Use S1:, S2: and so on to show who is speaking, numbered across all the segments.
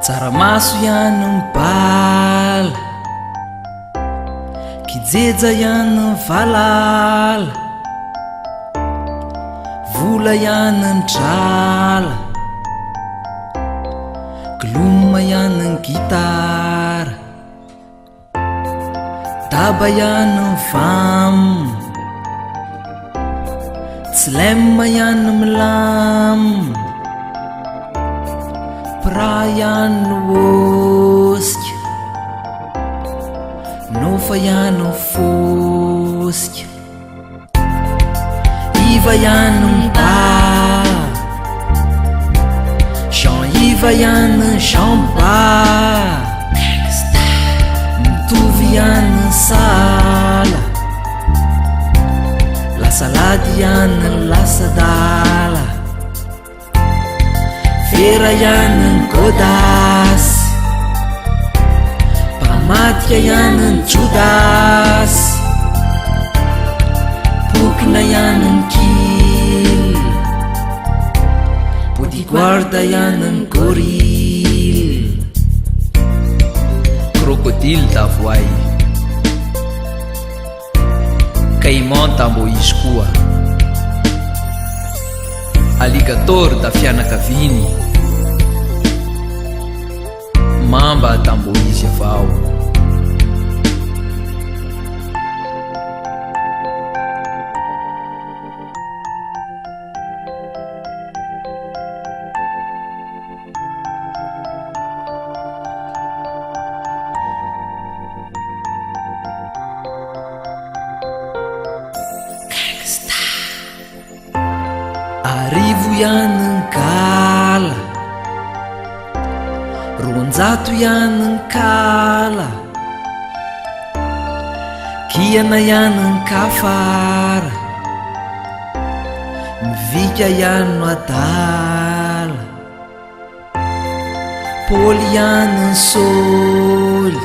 S1: Tsaramaso ihany mibala, kijeja ihany valala, vola ihany ndrala, gloma ihany gitara, daba ihany vam, tsilema ihany milam, pra ihany osika, nofa ihany fosika, iva ihany mba, Jean iva ihany Jean ba, mitovy ihany sala, lasalady ihany lasadala, vera ihany godasy, mpamatika ihany jodasy, pokina ihany kily, bodyguarda ihany gorille,
S2: crocodile tavoay, caïman tambo izy koa, alligator da fianakaviny, mamba tambo izy avao.
S1: Arivo ihany ngala, roanjato ihany nkala, kiana ihany nkafara, mivika ihany no adala, pôly ihany nsôly,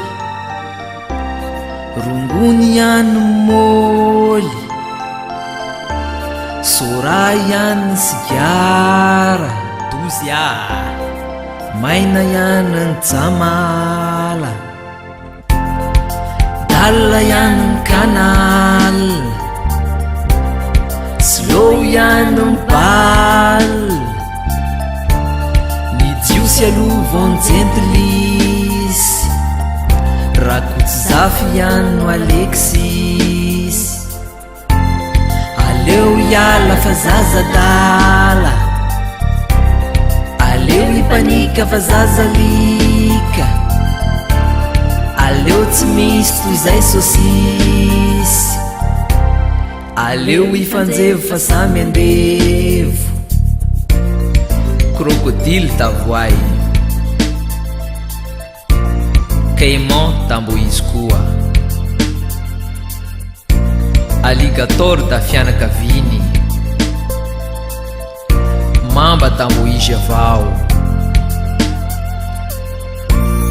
S1: rongony ihany môly, sora ihany sigara,
S2: dozia
S1: maina ihany njamala, dalla ihany kanal, slow ihany mbal, ny jiosy alovon jentlisy, rakotsy zafy ihany no Alexis, aleo iala fa zazadala, aleo ipanika fa zazalika, aleo tsy misy toy zay sosisy, aleo ifanjevo fa samy andevo,
S2: crocodile tavoay, caïman tambo izy koa, alligator da fianakaviny, mamba tambo izy avao.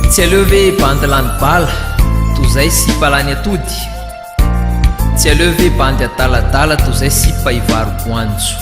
S2: Tsy aleo ve bandy lany bala toy zay sipa lany atody, tsy aleo ve bandy ataladala toy zay sipa ivaroboanjo.